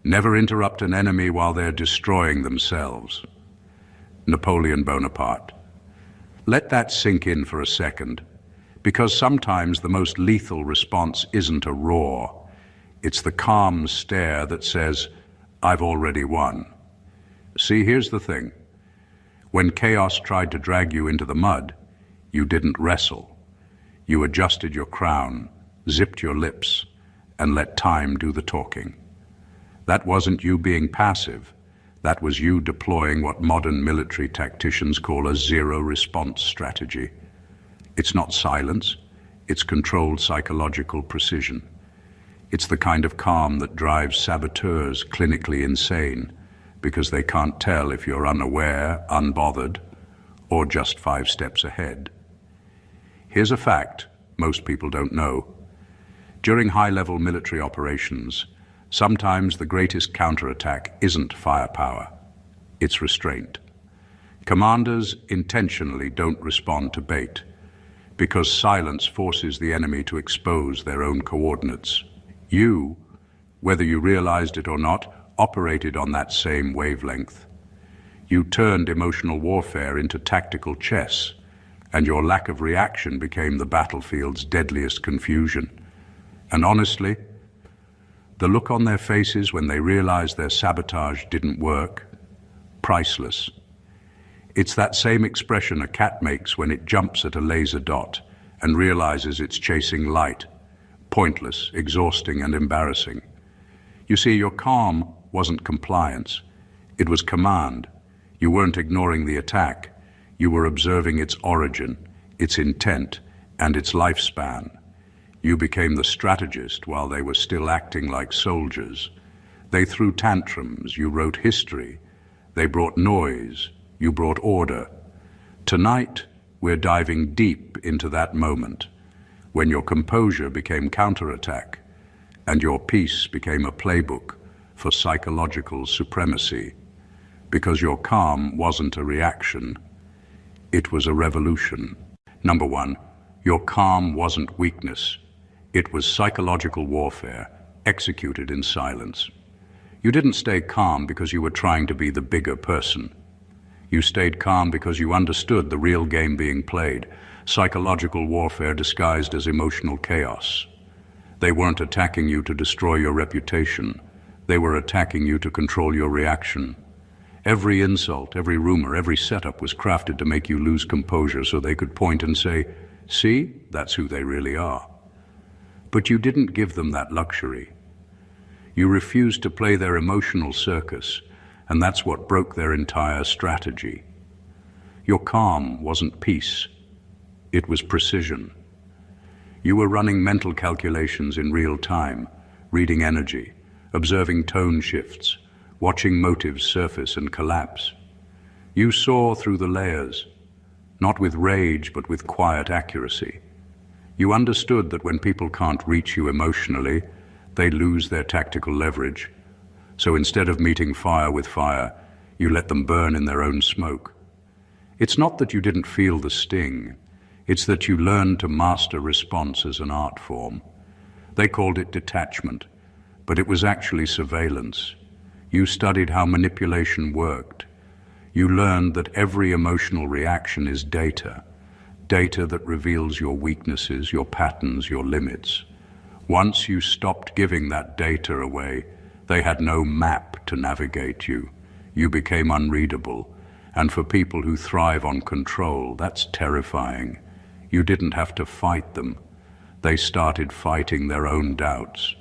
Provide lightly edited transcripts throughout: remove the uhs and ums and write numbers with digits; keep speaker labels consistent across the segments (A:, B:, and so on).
A: Never interrupt an enemy while they're destroying themselves. Napoleon Bonaparte. Let that sink in for a second, because sometimes the most lethal response isn't a roar. It's the calm stare that says, "I've already won." See, here's the thing. When chaos tried to drag you into the mud, you didn't wrestle. You adjusted your crown, zipped your lips, and let time do the talking. That wasn't you being passive. That was you deploying what modern military tacticians call a zero-response strategy. It's not silence, it's controlled psychological precision. It's the kind of calm that drives saboteurs clinically insane because they can't tell if you're unaware, unbothered, or just 5 steps ahead. Here's a fact most people don't know. During high-level military operations, sometimes the greatest counterattack isn't firepower, it's restraint. Commanders intentionally don't respond to bait because silence forces the enemy to expose their own coordinates. You, whether you realized it or not, operated on that same wavelength. You turned emotional warfare into tactical chess, and your lack of reaction became the battlefield's deadliest confusion. And honestly, the look on their faces when they realized their sabotage didn't work, priceless. It's that same expression a cat makes when it jumps at a laser dot and realizes it's chasing light, pointless, exhausting, and embarrassing. You see, your calm wasn't compliance, it was command. You weren't ignoring the attack, you were observing its origin, its intent, and its lifespan. You became the strategist while they were still acting like soldiers. They threw tantrums, you wrote history. They brought noise, you brought order. Tonight, we're diving deep into that moment, when your composure became counterattack, and your peace became a playbook for psychological supremacy, because your calm wasn't a reaction, it was a revolution. Number 1, your calm wasn't weakness. It was psychological warfare, executed in silence. You didn't stay calm because you were trying to be the bigger person. You stayed calm because you understood the real game being played, psychological warfare disguised as emotional chaos. They weren't attacking you to destroy your reputation. They were attacking you to control your reaction. Every insult, every rumor, every setup was crafted to make you lose composure so they could point and say, "See, that's who they really are." But you didn't give them that luxury. You refused to play their emotional circus, and that's what broke their entire strategy. Your calm wasn't peace, it was precision. You were running mental calculations in real time, reading energy, observing tone shifts, watching motives surface and collapse. You saw through the layers, not with rage but with quiet accuracy. You understood that when people can't reach you emotionally, they lose their tactical leverage. So instead of meeting fire with fire, you let them burn in their own smoke. It's not that you didn't feel the sting, it's that you learned to master response as an art form. They called it detachment, but it was actually surveillance. You studied how manipulation worked. You learned that every emotional reaction is data, data that reveals your weaknesses, your patterns, your limits. Once you stopped giving that data away, they had no map to navigate you. You became unreadable. And for people who thrive on control, that's terrifying. You didn't have to fight them. They started fighting their own doubts.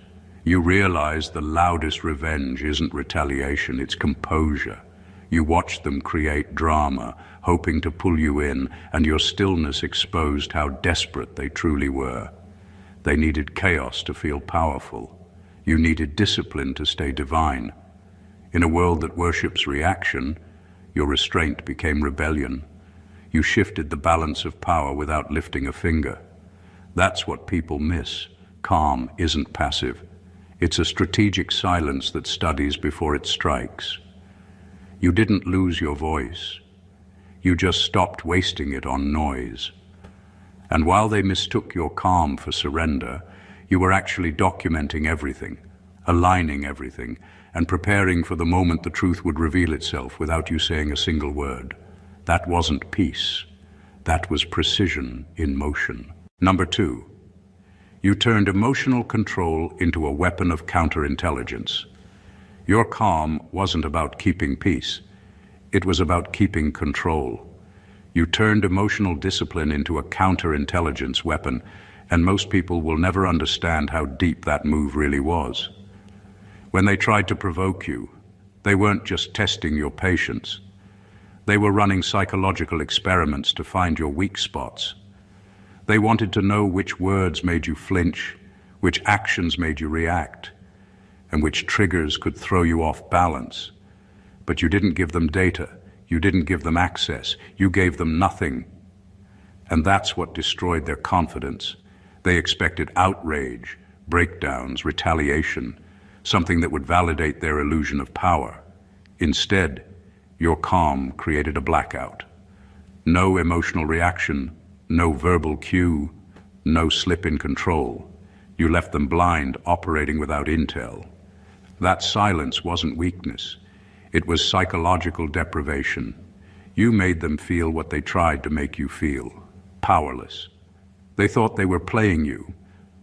A: You realized the loudest revenge isn't retaliation, it's composure. You watched them create drama, hoping to pull you in, and your stillness exposed how desperate they truly were. They needed chaos to feel powerful. You needed discipline to stay divine. In a world that worships reaction, your restraint became rebellion. You shifted the balance of power without lifting a finger. That's what people miss. Calm isn't passive. It's a strategic silence that studies before it strikes. You didn't lose your voice. You just stopped wasting it on noise. And while they mistook your calm for surrender, you were actually documenting everything. aligning everything, and preparing for the moment the truth would reveal itself without you saying a single word. That wasn't peace. That was precision in motion. Number 2, you turned emotional control into a weapon of counterintelligence. Your calm wasn't about keeping peace. It was about keeping control. You turned emotional discipline into a counterintelligence weapon, and most people will never understand how deep that move really was. When they tried to provoke you, they weren't just testing your patience. They were running psychological experiments to find your weak spots. They wanted to know which words made you flinch, which actions made you react, and which triggers could throw you off balance. But you didn't give them data. You didn't give them access. You gave them nothing. And that's what destroyed their confidence. They expected outrage, breakdowns, retaliation, something that would validate their illusion of power. Instead, your calm created a blackout. No emotional reaction, no verbal cue, no slip in control. You left them blind, operating without intel. That silence wasn't weakness. It was psychological deprivation. You made them feel what they tried to make you feel, powerless. They thought they were playing you,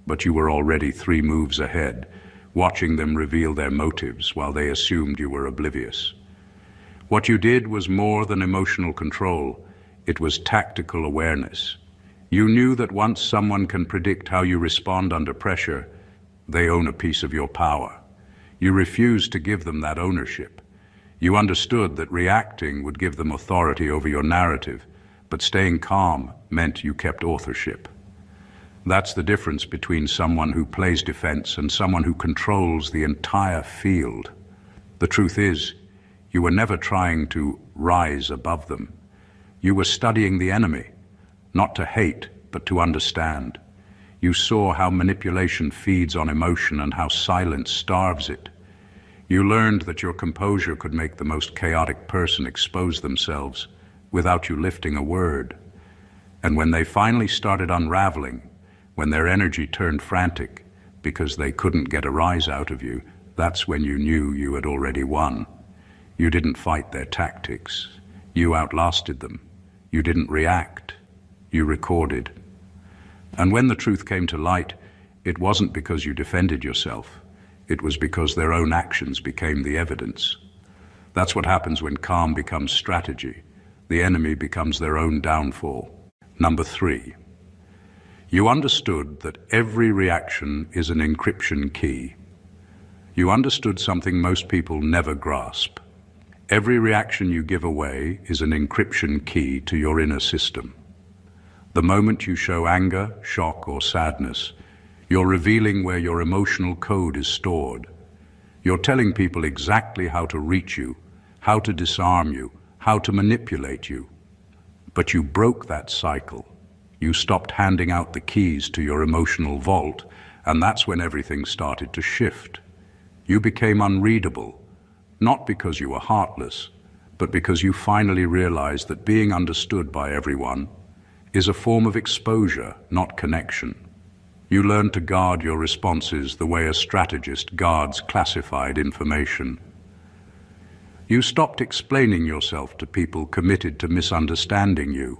A: but you were already 3 moves ahead, watching them reveal their motives while they assumed you were oblivious. What you did was more than emotional control. It was tactical awareness. You knew that once someone can predict how you respond under pressure, they own a piece of your power. You refused to give them that ownership. You understood that reacting would give them authority over your narrative, but staying calm meant you kept authorship. That's the difference between someone who plays defense and someone who controls the entire field. The truth is, you were never trying to rise above them. You were studying the enemy, not to hate, but to understand. You saw how manipulation feeds on emotion and how silence starves it. You learned that your composure could make the most chaotic person expose themselves without you lifting a word. And when they finally started unraveling, when their energy turned frantic because they couldn't get a rise out of you, that's when you knew you had already won. You didn't fight their tactics. You outlasted them. You didn't react. You recorded. And when the truth came to light, it wasn't because you defended yourself. It was because their own actions became the evidence. That's what happens when calm becomes strategy. The enemy becomes their own downfall. Number 3, you understood that every reaction is an encryption key. You understood something most people never grasp. Every reaction you give away is an encryption key to your inner system. The moment you show anger, shock, or sadness, you're revealing where your emotional code is stored. You're telling people exactly how to reach you, how to disarm you, how to manipulate you. But you broke that cycle. You stopped handing out the keys to your emotional vault, and that's when everything started to shift. You became unreadable, not because you were heartless, but because you finally realized that being understood by everyone is a form of exposure, not connection. You learned to guard your responses the way a strategist guards classified information. You stopped explaining yourself to people committed to misunderstanding you.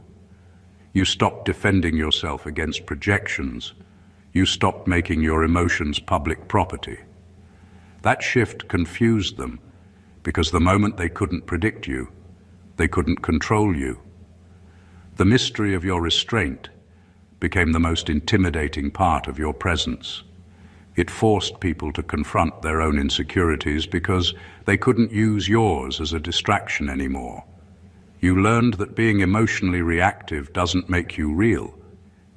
A: You stopped defending yourself against projections. You stopped making your emotions public property. That shift confused them, because the moment they couldn't predict you, they couldn't control you. The mystery of your restraint became the most intimidating part of your presence. It forced people to confront their own insecurities because they couldn't use yours as a distraction anymore. You learned that being emotionally reactive doesn't make you real.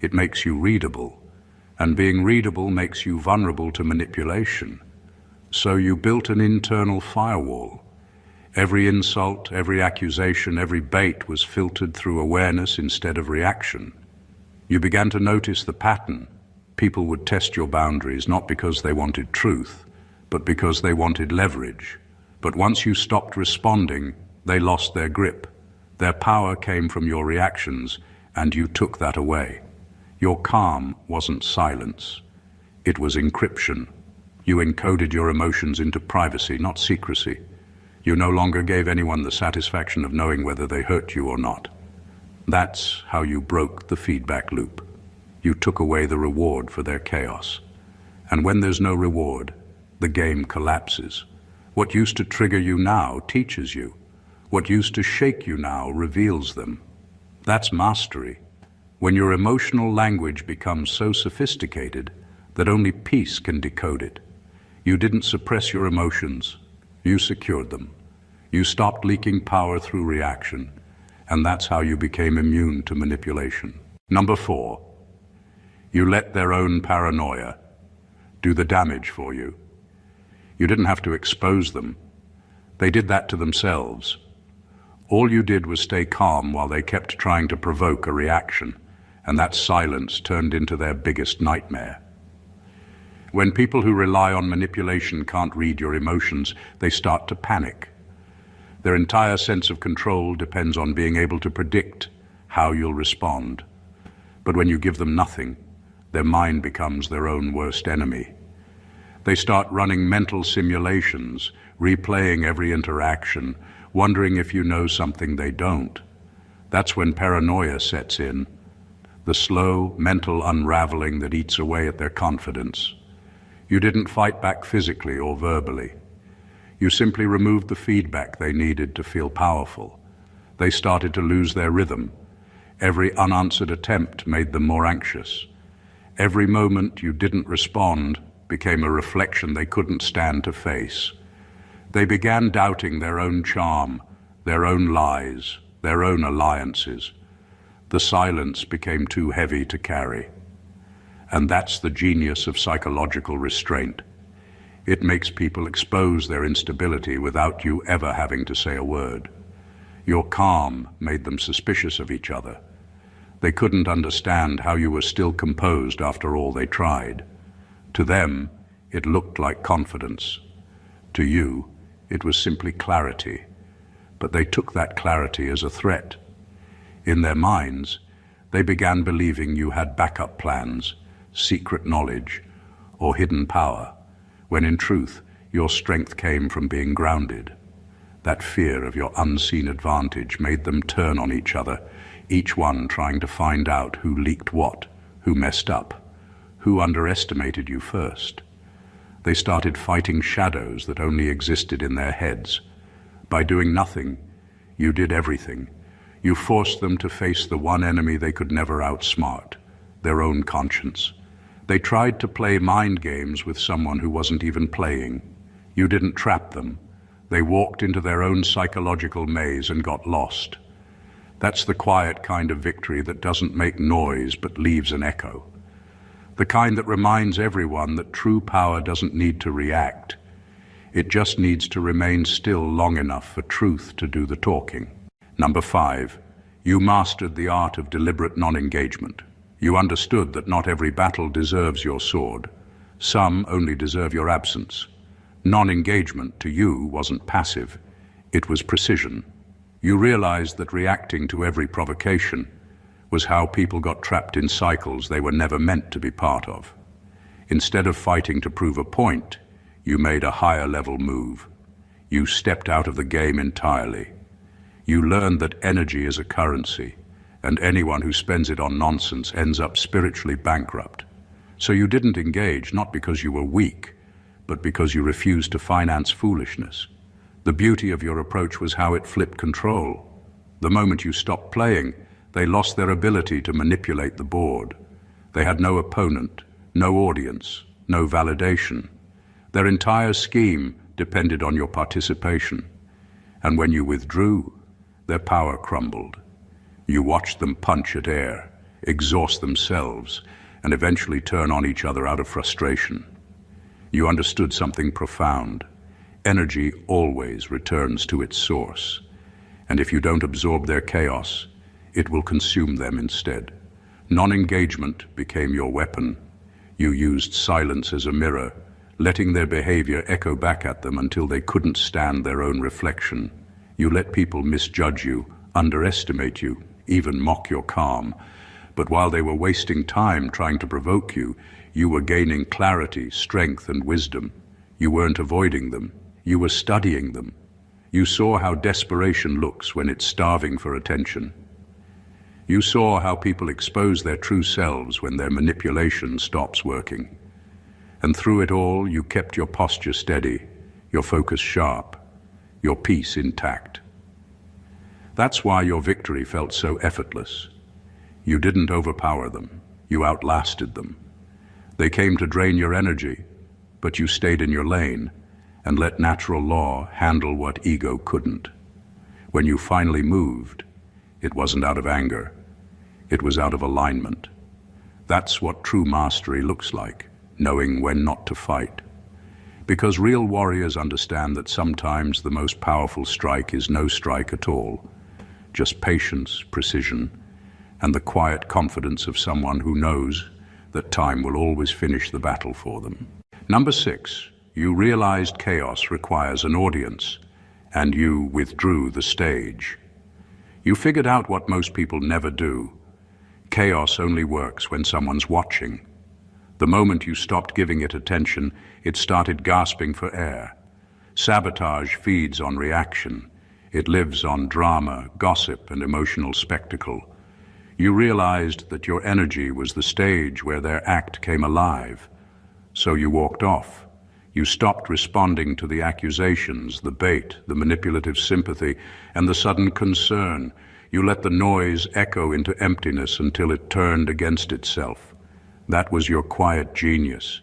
A: It makes you readable, and being readable makes you vulnerable to manipulation. So you built an internal firewall. Every insult, every accusation, every bait was filtered through awareness instead of reaction. You began to notice the pattern. People would test your boundaries not because they wanted truth, but because they wanted leverage. But once you stopped responding, they lost their grip. Their power came from your reactions, and you took that away. Your calm wasn't silence. It was encryption. You encoded your emotions into privacy, not secrecy. You no longer gave anyone the satisfaction of knowing whether they hurt you or not. That's how you broke the feedback loop. You took away the reward for their chaos. And when there's no reward, the game collapses. What used to trigger you now teaches you. What used to shake you now reveals them. That's mastery. When your emotional language becomes so sophisticated that only peace can decode it. You didn't suppress your emotions. You secured them. You stopped leaking power through reaction, and that's how you became immune to manipulation. Number 4, you let their own paranoia do the damage for you. You didn't have to expose them. They did that to themselves. All you did was stay calm while they kept trying to provoke a reaction, and that silence turned into their biggest nightmare. When people who rely on manipulation can't read your emotions, they start to panic. Their entire sense of control depends on being able to predict how you'll respond. But when you give them nothing, their mind becomes their own worst enemy. They start running mental simulations, replaying every interaction, wondering if you know something they don't. That's when paranoia sets in, the slow mental unraveling that eats away at their confidence. You didn't fight back physically or verbally. You simply removed the feedback they needed to feel powerful. They started to lose their rhythm. Every unanswered attempt made them more anxious. Every moment you didn't respond became a reflection they couldn't stand to face. They began doubting their own charm, their own lies, their own alliances. The silence became too heavy to carry. And that's the genius of psychological restraint. It makes people expose their instability without you ever having to say a word. Your calm made them suspicious of each other. They couldn't understand how you were still composed after all they tried. To them, it looked like confidence. To you, it was simply clarity. But they took that clarity as a threat. In their minds, they began believing you had backup plans, secret knowledge, or hidden power, when in truth, your strength came from being grounded. That fear of your unseen advantage made them turn on each other, each one trying to find out who leaked what, who messed up, who underestimated you first. They started fighting shadows that only existed in their heads. By doing nothing, you did everything. You forced them to face the one enemy they could never outsmart, their own conscience. They tried to play mind games with someone who wasn't even playing. You didn't trap them. They walked into their own psychological maze and got lost. That's the quiet kind of victory that doesn't make noise but leaves an echo. The kind that reminds everyone that true power doesn't need to react. It just needs to remain still long enough for truth to do the talking. Number 5, you mastered the art of deliberate non-engagement. You understood that not every battle deserves your sword. Some only deserve your absence. Non-engagement to you wasn't passive. It was precision. You realized that reacting to every provocation was how people got trapped in cycles they were never meant to be part of. Instead of fighting to prove a point, you made a higher level move. You stepped out of the game entirely. You learned that energy is a currency, and anyone who spends it on nonsense ends up spiritually bankrupt. So you didn't engage, not because you were weak, but because you refused to finance foolishness. The beauty of your approach was how it flipped control. The moment you stopped playing, they lost their ability to manipulate the board. They had no opponent, no audience, no validation. Their entire scheme depended on your participation. And when you withdrew, their power crumbled. You watched them punch at air, exhaust themselves, and eventually turn on each other out of frustration. You understood something profound. Energy always returns to its source, and if you don't absorb their chaos, it will consume them instead. Non-engagement became your weapon. You used silence as a mirror, letting their behavior echo back at them until they couldn't stand their own reflection. You let people misjudge you, underestimate you, even mock your calm, But while they were wasting time trying to provoke you, you were gaining clarity, strength, and wisdom. You weren't avoiding them. You were studying them. You saw how desperation looks when it's starving for attention. You saw how people expose their true selves when their manipulation stops working. And through it all, you kept your posture steady, your focus sharp, your peace intact. That's why your victory felt so effortless. You didn't overpower them. You outlasted them. They came to drain your energy, but you stayed in your lane and let natural law handle what ego couldn't. When you finally moved, it wasn't out of anger. It was out of alignment. That's what true mastery looks like, knowing when not to fight. Because real warriors understand that sometimes the most powerful strike is no strike at all, just patience, precision, and the quiet confidence of someone who knows that time will always finish the battle for them. Number 6, you realized chaos requires an audience, and you withdrew the stage. You figured out what most people never do. Chaos only works when someone's watching. The moment you stopped giving it attention, it started gasping for air. Sabotage feeds on reaction. It lives on drama, gossip, and emotional spectacle. You realized that your energy was the stage where their act came alive. So you walked off. You stopped responding to the accusations, the bait, the manipulative sympathy, and the sudden concern. You let the noise echo into emptiness until it turned against itself. That was your quiet genius.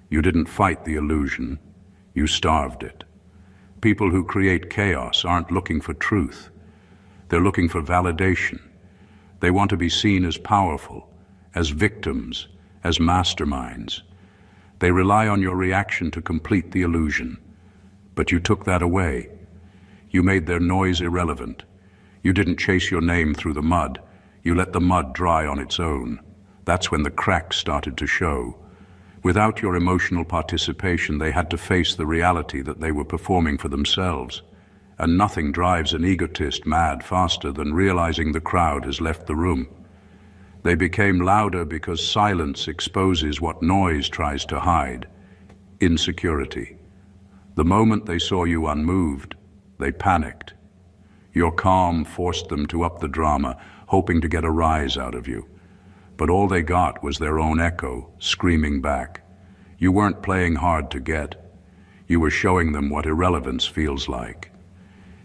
A: You didn't fight the illusion. You starved it. People who create chaos aren't looking for truth. They're looking for validation. They want to be seen as powerful, as victims, as masterminds. They rely on your reaction to complete the illusion. But you took that away. You made their noise irrelevant. You didn't chase your name through the mud. You let the mud dry on its own. That's when the cracks started to show. Without your emotional participation, they had to face the reality that they were performing for themselves. And nothing drives an egotist mad faster than realizing the crowd has left the room. They became louder because silence exposes what noise tries to hide: insecurity. The moment they saw you unmoved, they panicked. Your calm forced them to up the drama, hoping to get a rise out of you. But all they got was their own echo, screaming back. You weren't playing hard to get. You were showing them what irrelevance feels like.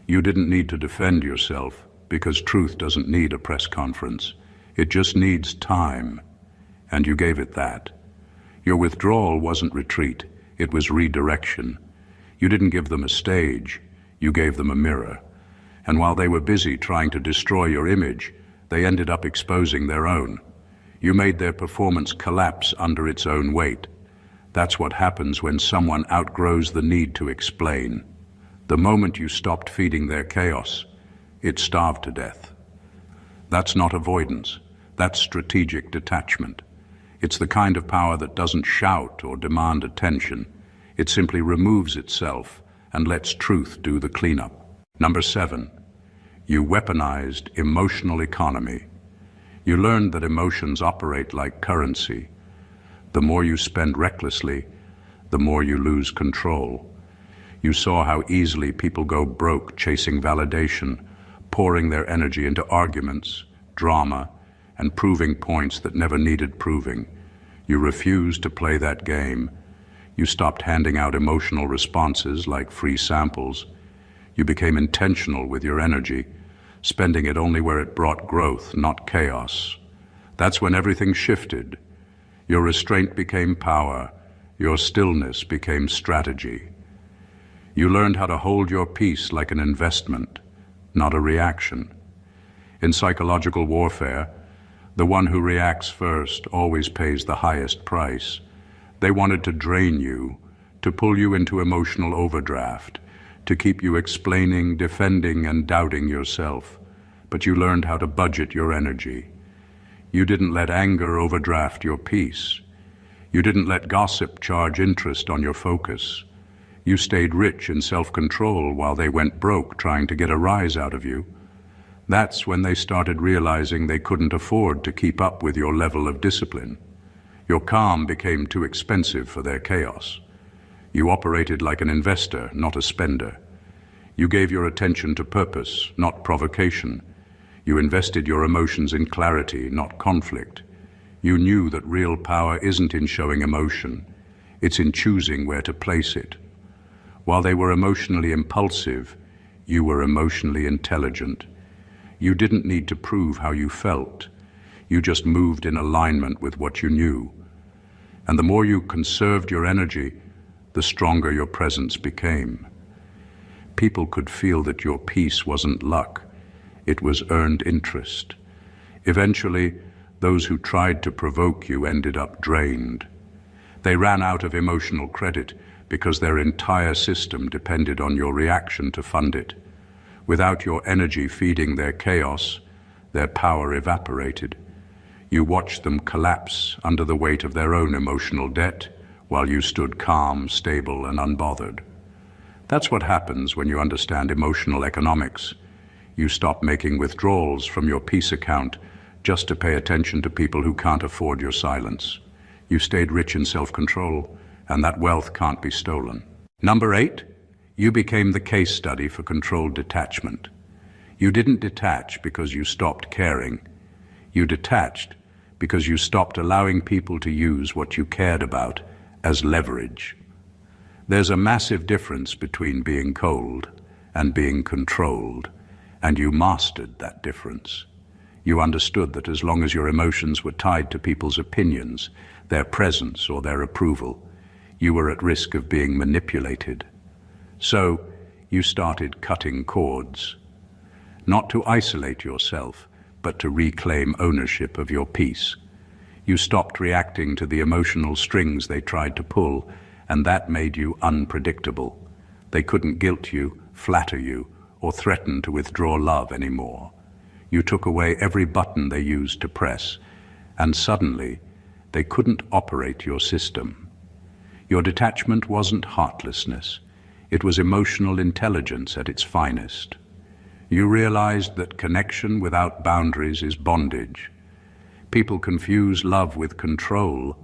A: You didn't need to defend yourself, because truth doesn't need a press conference. It just needs time, and you gave it that. Your withdrawal wasn't retreat, it was redirection. You didn't give them a stage, you gave them a mirror. And while they were busy trying to destroy your image, they ended up exposing their own. You made their performance collapse under its own weight. That's what happens when someone outgrows the need to explain. The moment you stopped feeding their chaos, it starved to death. That's not avoidance. That's strategic detachment. It's the kind of power that doesn't shout or demand attention. It simply removes itself and lets truth do the cleanup. Number 7, you weaponized emotional economy. You learned that emotions operate like currency. The more you spend recklessly, the more you lose control. You saw how easily people go broke chasing validation, pouring their energy into arguments, drama, and proving points that never needed proving. You refused to play that game. You stopped handing out emotional responses like free samples. You became intentional with your energy, spending it only where it brought growth, not chaos. That's when everything shifted. Your restraint became power. Your stillness became strategy. You learned how to hold your peace like an investment, not a reaction. In psychological warfare, the one who reacts first always pays the highest price. They wanted to drain you, to pull you into emotional overdraft, to keep you explaining, defending, and doubting yourself. But you learned how to budget your energy. You didn't let anger overdraft your peace. You didn't let gossip charge interest on your focus. You stayed rich in self-control while they went broke trying to get a rise out of you. That's when they started realizing they couldn't afford to keep up with your level of discipline. Your calm became too expensive for their chaos. You operated like an investor, not a spender. You gave your attention to purpose, not provocation. You invested your emotions in clarity, not conflict. You knew that real power isn't in showing emotion, it's in choosing where to place it. While they were emotionally impulsive, you were emotionally intelligent. You didn't need to prove how you felt. You just moved in alignment with what you knew. And the more you conserved your energy, the stronger your presence became. People could feel that your peace wasn't luck, it was earned interest. Eventually, those who tried to provoke you ended up drained. They ran out of emotional credit because their entire system depended on your reaction to fund it. Without your energy feeding their chaos, their power evaporated. You watched them collapse under the weight of their own emotional debt, while you stood calm, stable, and unbothered. That's what happens when you understand emotional economics. You stop making withdrawals from your peace account just to pay attention to people who can't afford your silence. You stayed rich in self-control, and that wealth can't be stolen. Number 8, you became the case study for controlled detachment. You didn't detach because you stopped caring. You detached because you stopped allowing people to use what you cared about as leverage. There's a massive difference between being cold and being controlled, and you mastered that difference. You understood that as long as your emotions were tied to people's opinions, their presence, or their approval, you were at risk of being manipulated. So, you started cutting cords. Not to isolate yourself, but to reclaim ownership of your peace. You stopped reacting to the emotional strings they tried to pull, and that made you unpredictable. They couldn't guilt you, flatter you, or threaten to withdraw love anymore. You took away every button they used to press, and suddenly, they couldn't operate your system. Your detachment wasn't heartlessness. It was emotional intelligence at its finest. You realized that connection without boundaries is bondage. People confuse love with control,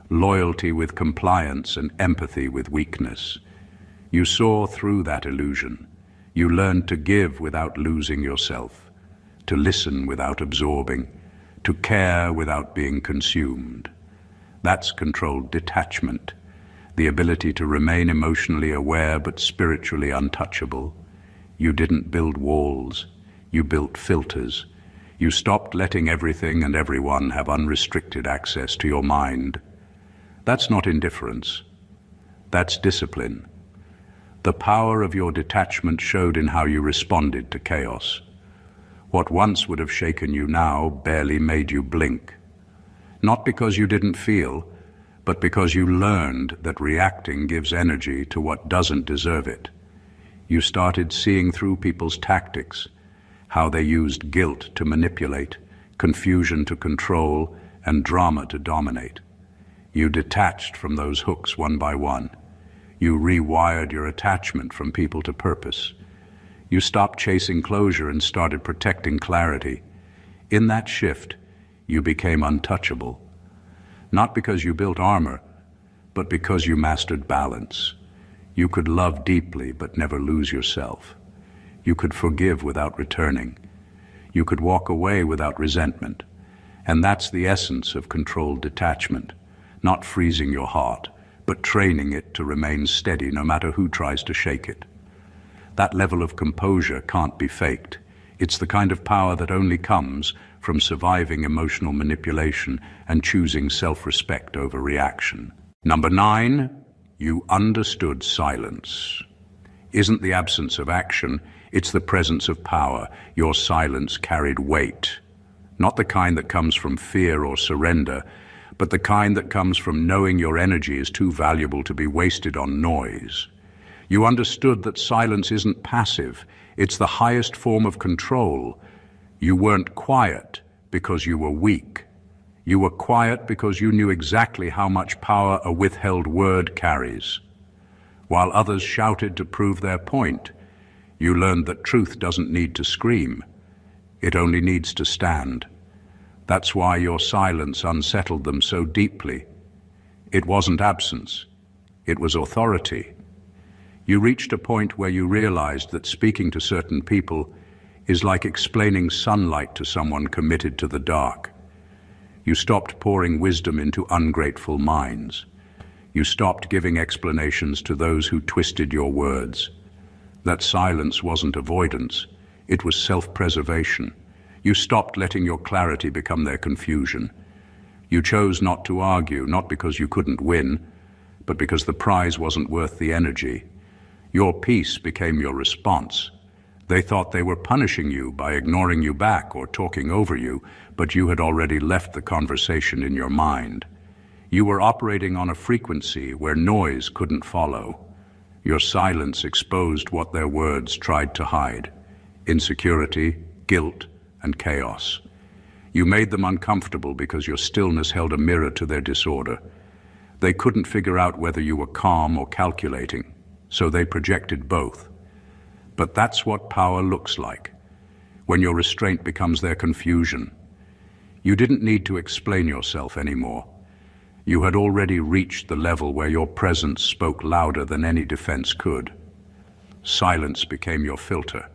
A: loyalty with compliance, and empathy with weakness. You saw through that illusion. You learned to give without losing yourself, to listen without absorbing, to care without being consumed. That's controlled detachment, the ability to remain emotionally aware but spiritually untouchable. You didn't build walls, you built filters. You stopped letting everything and everyone have unrestricted access to your mind. That's not indifference. That's discipline. The power of your detachment showed in how you responded to chaos. What once would have shaken you now barely made you blink. Not because you didn't feel, but because you learned that reacting gives energy to what doesn't deserve it. You started seeing through people's tactics, how they used guilt to manipulate, confusion to control, and drama to dominate. You detached from those hooks one by one. You rewired your attachment from people to purpose. You stopped chasing closure and started protecting clarity. In that shift, you became untouchable. Not because you built armor, but because you mastered balance. You could love deeply but never lose yourself. You could forgive without returning. You could walk away without resentment. And that's the essence of controlled detachment. Not freezing your heart, but training it to remain steady no matter who tries to shake it. That level of composure can't be faked. It's the kind of power that only comes from surviving emotional manipulation and choosing self-respect over reaction. Number 9, you understood silence. Isn't the absence of action, it's the presence of power. Your silence carried weight. Not the kind that comes from fear or surrender, but the kind that comes from knowing your energy is too valuable to be wasted on noise. You understood that silence isn't passive, it's the highest form of control. You weren't quiet because you were weak. You were quiet because you knew exactly how much power a withheld word carries. While others shouted to prove their point, you learned that truth doesn't need to scream. It only needs to stand. That's why your silence unsettled them so deeply. It wasn't absence. It was authority. You reached a point where you realized that speaking to certain people is like explaining sunlight to someone committed to the dark. You stopped pouring wisdom into ungrateful minds. You stopped giving explanations to those who twisted your words. That silence wasn't avoidance, it was self-preservation. You stopped letting your clarity become their confusion. You chose not to argue, not because you couldn't win, but because the prize wasn't worth the energy. Your peace became your response. They thought they were punishing you by ignoring you back or talking over you, but you had already left the conversation in your mind. You were operating on a frequency where noise couldn't follow. Your silence exposed what their words tried to hide: insecurity, guilt, and chaos. You made them uncomfortable because your stillness held a mirror to their disorder. They couldn't figure out whether you were calm or calculating, so they projected both. But that's what power looks like, when your restraint becomes their confusion. You didn't need to explain yourself anymore. You had already reached the level where your presence spoke louder than any defense could. Silence became your filter.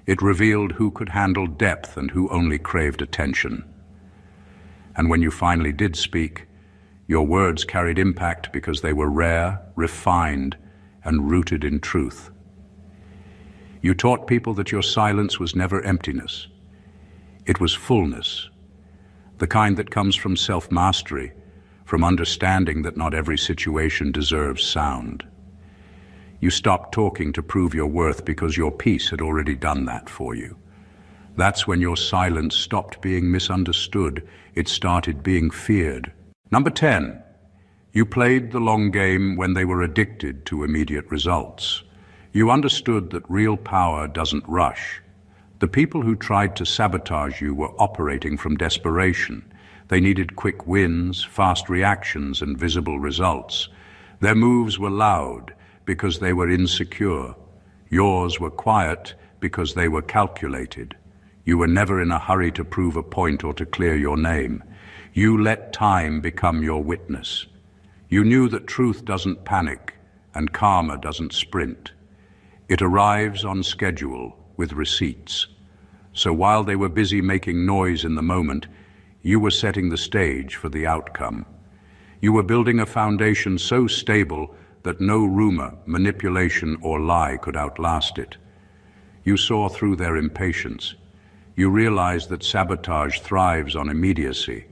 A: It revealed who could handle depth and who only craved attention. And when you finally did speak, your words carried impact because they were rare, refined, and rooted in truth. You taught people that your silence was never emptiness. It was fullness, the kind that comes from self-mastery, from understanding that not every situation deserves sound. You stopped talking to prove your worth because your peace had already done that for you. That's when your silence stopped being misunderstood. It started being feared. Number 10, you played the long game when they were addicted to immediate results. You understood that real power doesn't rush. The people who tried to sabotage you were operating from desperation. They needed quick wins, fast reactions, and visible results. Their moves were loud because they were insecure. Yours were quiet because they were calculated. You were never in a hurry to prove a point or to clear your name. You let time become your witness. You knew that truth doesn't panic and karma doesn't sprint. It arrives on schedule with receipts. So while they were busy making noise in the moment, you were setting the stage for the outcome. You were building a foundation so stable that no rumor, manipulation, or lie could outlast it. You saw through their impatience. You realized that sabotage thrives on immediacy,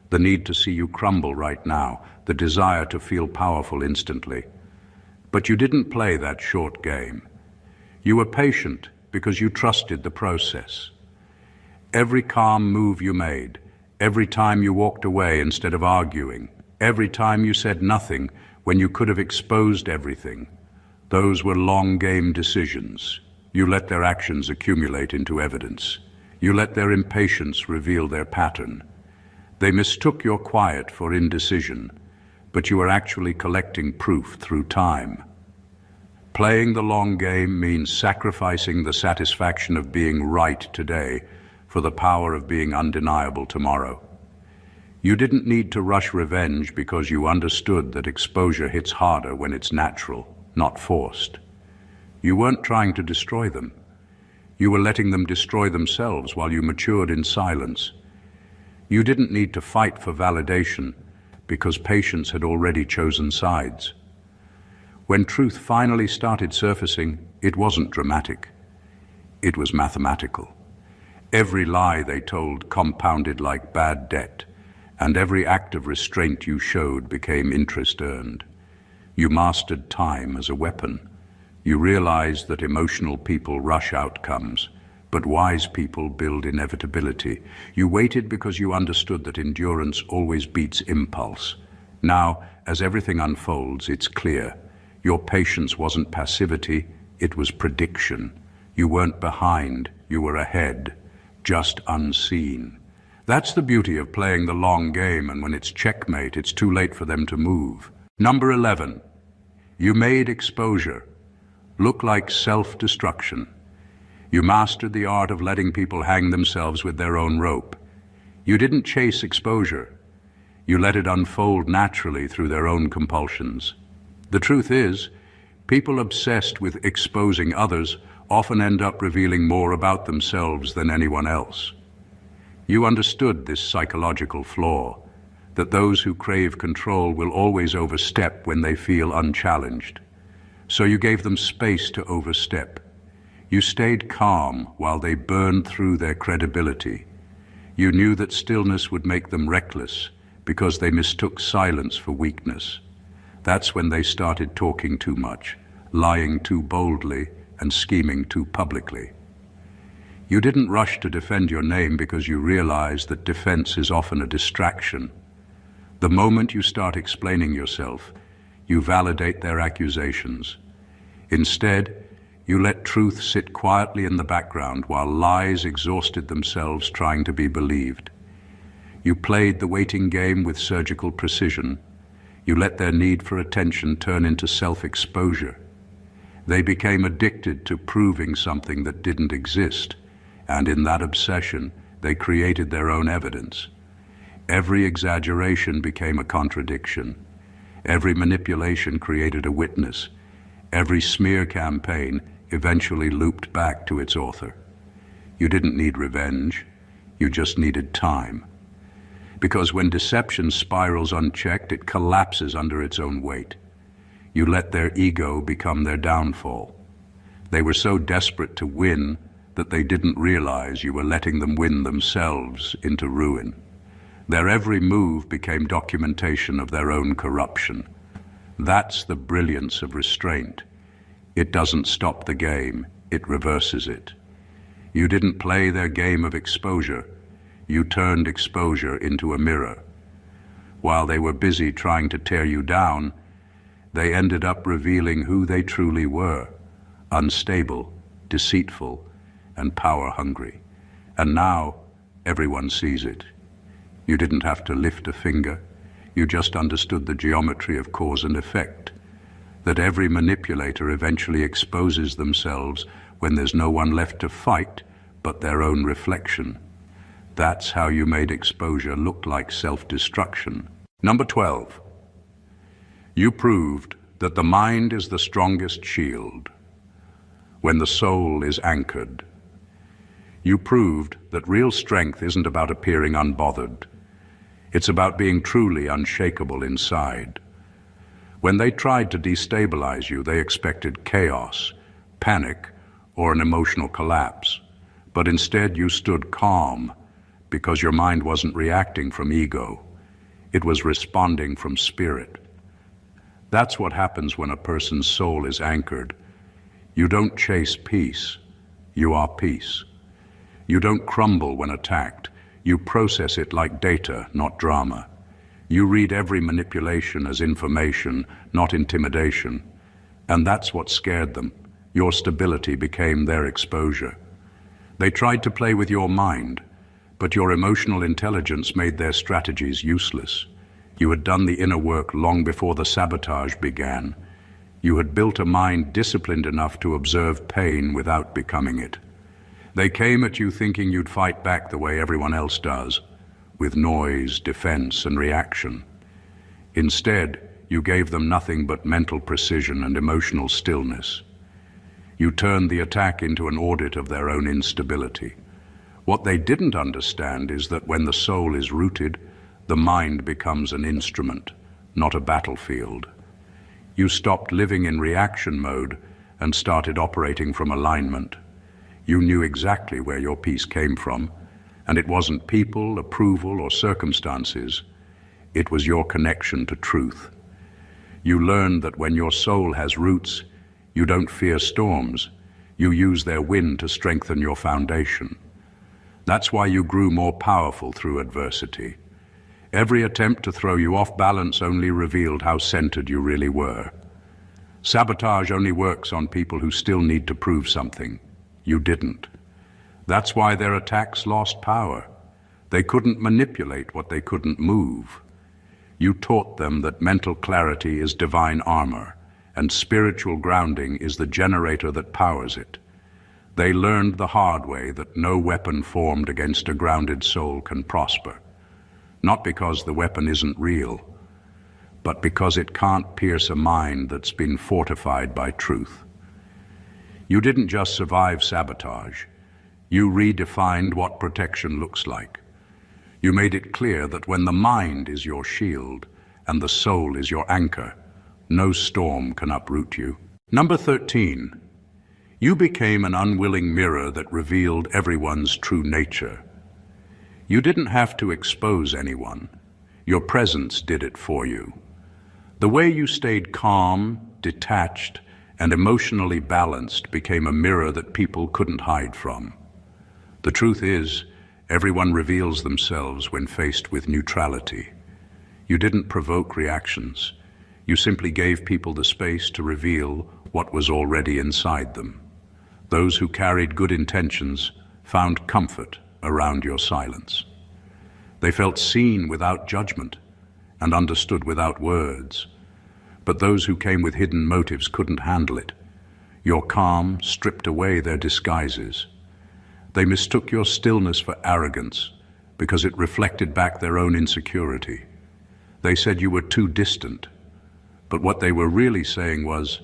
A: the need to see you crumble right now, the desire to feel powerful instantly. But you didn't play that short game. You were patient because you trusted the process. Every calm move you made, every time you walked away instead of arguing, every time you said nothing when you could have exposed everything, those were long-game decisions. You let their actions accumulate into evidence. You let their impatience reveal their pattern. They mistook your quiet for indecision, but you were actually collecting proof through time. Playing the long game means sacrificing the satisfaction of being right today for the power of being undeniable tomorrow. You didn't need to rush revenge because you understood that exposure hits harder when it's natural, not forced. You weren't trying to destroy them. You were letting them destroy themselves while you matured in silence. You didn't need to fight for validation because patience had already chosen sides. When truth finally started surfacing, it wasn't dramatic. It was mathematical. Every lie they told compounded like bad debt, and every act of restraint you showed became interest earned. You mastered time as a weapon. You realized that emotional people rush outcomes, but wise people build inevitability. You waited because you understood that endurance always beats impulse. Now, as everything unfolds, it's clear. Your patience wasn't passivity, it was prediction. You weren't behind, you were ahead, just unseen. That's the beauty of playing the long game, and when it's checkmate, it's too late for them to move. Number 11, you made exposure look like self-destruction. You mastered the art of letting people hang themselves with their own rope. You didn't chase exposure. You let it unfold naturally through their own compulsions. The truth is, people obsessed with exposing others often end up revealing more about themselves than anyone else. You understood this psychological flaw, that those who crave control will always overstep when they feel unchallenged. So you gave them space to overstep. You stayed calm while they burned through their credibility. You knew that stillness would make them reckless because they mistook silence for weakness. That's when they started talking too much, lying too boldly, and scheming too publicly. You didn't rush to defend your name because you realized that defense is often a distraction. The moment you start explaining yourself, you validate their accusations. Instead, you let truth sit quietly in the background while lies exhausted themselves trying to be believed. You played the waiting game with surgical precision. You let their need for attention turn into self-exposure. They became addicted to proving something that didn't exist, and in that obsession, they created their own evidence. Every exaggeration became a contradiction. Every manipulation created a witness. Every smear campaign eventually looped back to its author. You didn't need revenge, you just needed time. Because when deception spirals unchecked, it collapses under its own weight. You let their ego become their downfall. They were so desperate to win that they didn't realize you were letting them win themselves into ruin. Their every move became documentation of their own corruption. That's the brilliance of restraint. It doesn't stop the game, it reverses it. You didn't play their game of exposure. You turned exposure into a mirror. While they were busy trying to tear you down, they ended up revealing who they truly were: unstable, deceitful, and power-hungry. And now, everyone sees it. You didn't have to lift a finger. You just understood the geometry of cause and effect. That every manipulator eventually exposes themselves when there's no one left to fight but their own reflection. That's how you made exposure look like self-destruction. Number 12. You proved that the mind is the strongest shield when the soul is anchored. You proved that real strength isn't about appearing unbothered. It's about being truly unshakable inside. When they tried to destabilize you, they expected chaos, panic, or an emotional collapse. But instead you stood calm because your mind wasn't reacting from ego. It was responding from spirit. That's what happens when a person's soul is anchored. You don't chase peace, you are peace. You don't crumble when attacked. You process it like data, not drama. You read every manipulation as information, not intimidation. And that's what scared them. Your stability became their exposure. They tried to play with your mind, but your emotional intelligence made their strategies useless. You had done the inner work long before the sabotage began. You had built a mind disciplined enough to observe pain without becoming it. They came at you thinking you'd fight back the way everyone else does, with noise, defense, and reaction. Instead, you gave them nothing but mental precision and emotional stillness. You turned the attack into an audit of their own instability. What they didn't understand is that when the soul is rooted, the mind becomes an instrument, not a battlefield. You stopped living in reaction mode and started operating from alignment. You knew exactly where your peace came from, and it wasn't people, approval, or circumstances. It was your connection to truth. You learned that when your soul has roots, you don't fear storms. You use their wind to strengthen your foundation. That's why you grew more powerful through adversity. Every attempt to throw you off balance only revealed how centered you really were. Sabotage only works on people who still need to prove something. You didn't. That's why their attacks lost power. They couldn't manipulate what they couldn't move. You taught them that mental clarity is divine armor, and spiritual grounding is the generator that powers it. They learned the hard way that no weapon formed against a grounded soul can prosper, not because the weapon isn't real, but because it can't pierce a mind that's been fortified by truth. You didn't just survive sabotage, you redefined what protection looks like. You made it clear that when the mind is your shield and the soul is your anchor, no storm can uproot you. Number 13. You became an unwilling mirror that revealed everyone's true nature. You didn't have to expose anyone. Your presence did it for you. The way you stayed calm, detached, and emotionally balanced became a mirror that people couldn't hide from. The truth is, everyone reveals themselves when faced with neutrality. You didn't provoke reactions. You simply gave people the space to reveal what was already inside them. Those who carried good intentions found comfort around your silence. They felt seen without judgment and understood without words. But those who came with hidden motives couldn't handle it. Your calm stripped away their disguises. They mistook your stillness for arrogance because it reflected back their own insecurity. They said you were too distant, but what they were really saying was,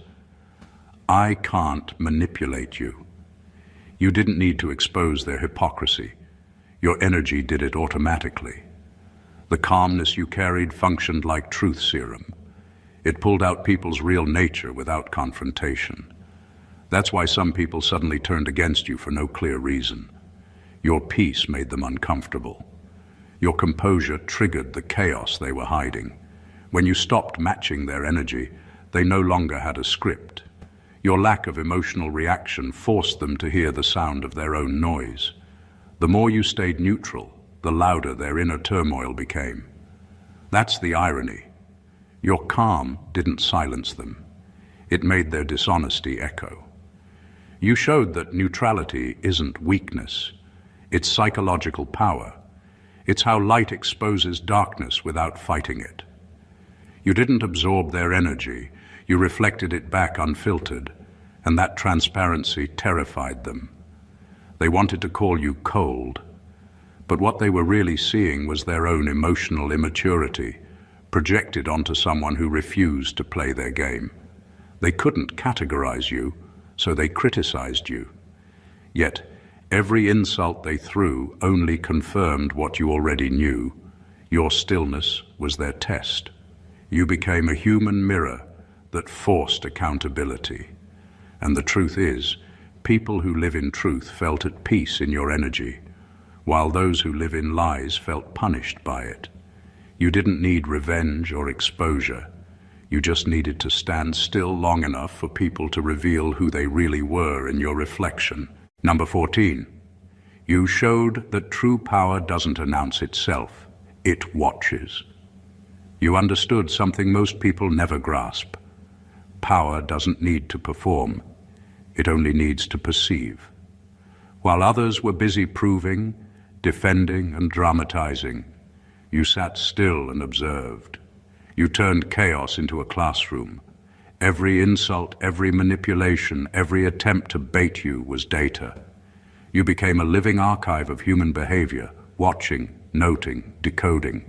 A: I can't manipulate you. You didn't need to expose their hypocrisy. Your energy did it automatically. The calmness you carried functioned like truth serum. It pulled out people's real nature without confrontation. That's why some people suddenly turned against you for no clear reason. Your peace made them uncomfortable. Your composure triggered the chaos they were hiding. When you stopped matching their energy, they no longer had a script. Your lack of emotional reaction forced them to hear the sound of their own noise. The more you stayed neutral, the louder their inner turmoil became. That's the irony. Your calm didn't silence them. It made their dishonesty echo. You showed that neutrality isn't weakness. It's psychological power. It's how light exposes darkness without fighting it. You didn't absorb their energy. You reflected it back unfiltered, and that transparency terrified them. They wanted to call you cold, but what they were really seeing was their own emotional immaturity projected onto someone who refused to play their game. They couldn't categorize you, so they criticized you. Yet, every insult they threw only confirmed what you already knew. Your stillness was their test. You became a human mirror that forced accountability. And the truth is, people who live in truth felt at peace in your energy, while those who live in lies felt punished by it. You didn't need revenge or exposure. You just needed to stand still long enough for people to reveal who they really were in your reflection. Number 14. You showed that true power doesn't announce itself, it watches. You understood something most people never grasp. Power doesn't need to perform, it only needs to perceive. While others were busy proving, defending, and dramatizing, you sat still and observed. You turned chaos into a classroom. Every insult, every manipulation, every attempt to bait you was data. You became a living archive of human behavior, watching, noting, decoding.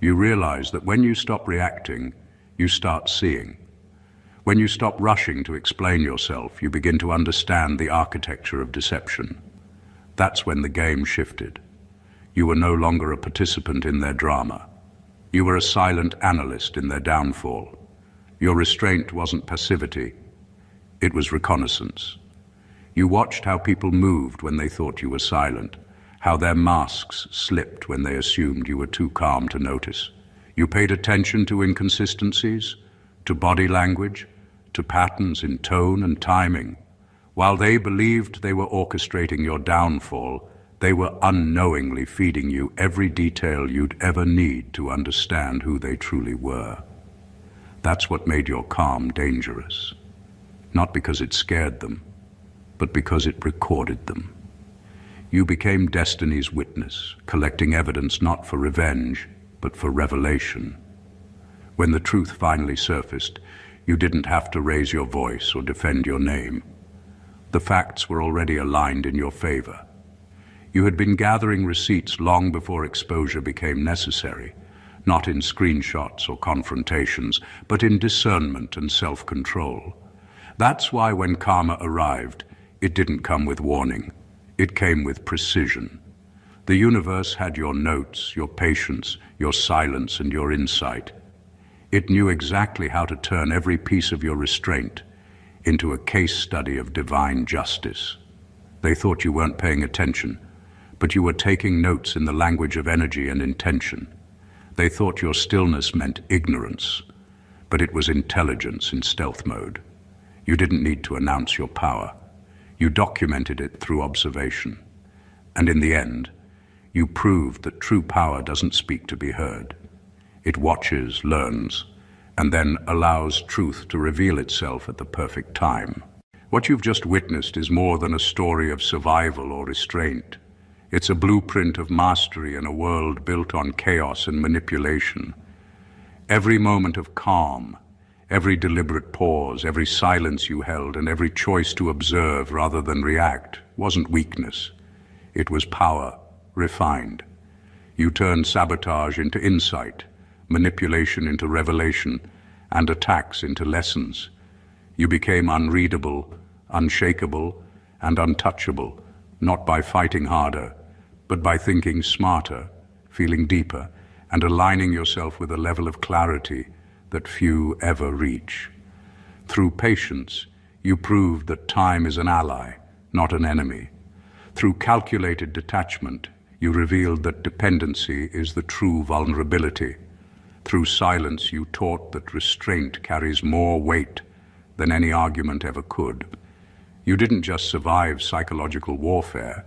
A: You realize that when you stop reacting, you start seeing. When you stop rushing to explain yourself, you begin to understand the architecture of deception. That's when the game shifted. You were no longer a participant in their drama. You were a silent analyst in their downfall. Your restraint wasn't passivity, it was reconnaissance. You watched how people moved when they thought you were silent, how their masks slipped when they assumed you were too calm to notice. You paid attention to inconsistencies, to body language, to patterns in tone and timing. While they believed they were orchestrating your downfall, they were unknowingly feeding you every detail you'd ever need to understand who they truly were. That's what made your calm dangerous. Not because it scared them, but because it recorded them. You became destiny's witness, collecting evidence not for revenge, but for revelation. When the truth finally surfaced, you didn't have to raise your voice or defend your name. The facts were already aligned in your favor. You had been gathering receipts long before exposure became necessary, not in screenshots or confrontations, but in discernment and self-control. That's why when karma arrived, it didn't come with warning. It came with precision. The universe had your notes, your patience, your silence, and your insight. It knew exactly how to turn every piece of your restraint into a case study of divine justice. They thought you weren't paying attention, but you were taking notes in the language of energy and intention. They thought your stillness meant ignorance, but it was intelligence in stealth mode. You didn't need to announce your power. You documented it through observation. And in the end, you proved that true power doesn't speak to be heard. It watches, learns, and then allows truth to reveal itself at the perfect time. What you've just witnessed is more than a story of survival or restraint. It's a blueprint of mastery in a world built on chaos and manipulation. Every moment of calm, every deliberate pause, every silence you held, and every choice to observe rather than react wasn't weakness. It was power, refined. You turned sabotage into insight, manipulation into revelation, and attacks into lessons. You became unreadable, unshakable, and untouchable, not by fighting harder, but by thinking smarter, feeling deeper, and aligning yourself with a level of clarity that few ever reach. Through patience, you proved that time is an ally, not an enemy. Through calculated detachment, you revealed that dependency is the true vulnerability. Through silence, you taught that restraint carries more weight than any argument ever could. You didn't just survive psychological warfare.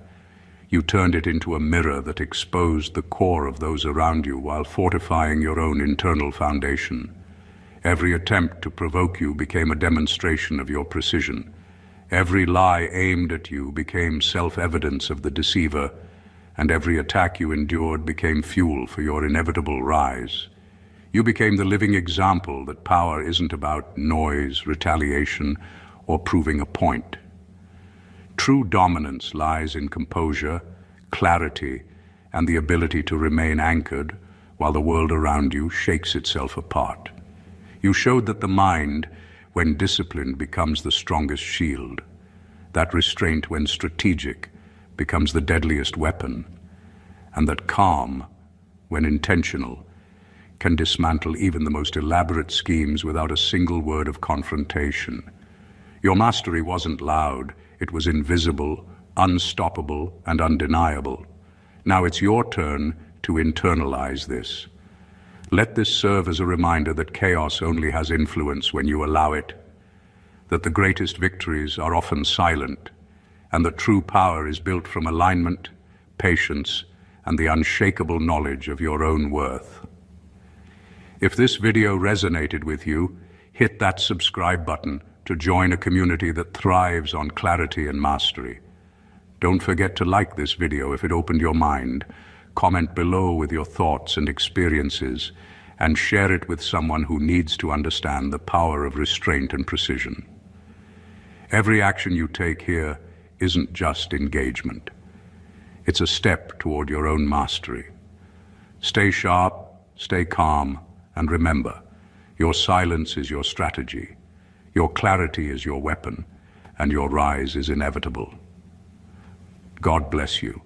A: You turned it into a mirror that exposed the core of those around you while fortifying your own internal foundation. Every attempt to provoke you became a demonstration of your precision. Every lie aimed at you became self-evidence of the deceiver, and every attack you endured became fuel for your inevitable rise. You became the living example that power isn't about noise, retaliation, or proving a point. True dominance lies in composure, clarity, and the ability to remain anchored while the world around you shakes itself apart. You showed that the mind, when disciplined, becomes the strongest shield. That restraint, when strategic, becomes the deadliest weapon. And that calm, when intentional, can dismantle even the most elaborate schemes without a single word of confrontation. Your mastery wasn't loud, it was invisible, unstoppable, and undeniable. Now it's your turn to internalize this. Let this serve as a reminder that chaos only has influence when you allow it, that the greatest victories are often silent, and that true power is built from alignment, patience, and the unshakable knowledge of your own worth. If this video resonated with you, hit that subscribe button to join a community that thrives on clarity and mastery. Don't forget to like this video if it opened your mind, comment below with your thoughts and experiences, and share it with someone who needs to understand the power of restraint and precision. Every action you take here isn't just engagement. It's a step toward your own mastery. Stay sharp, stay calm, and remember, your silence is your strategy, your clarity is your weapon, and your rise is inevitable. God bless you.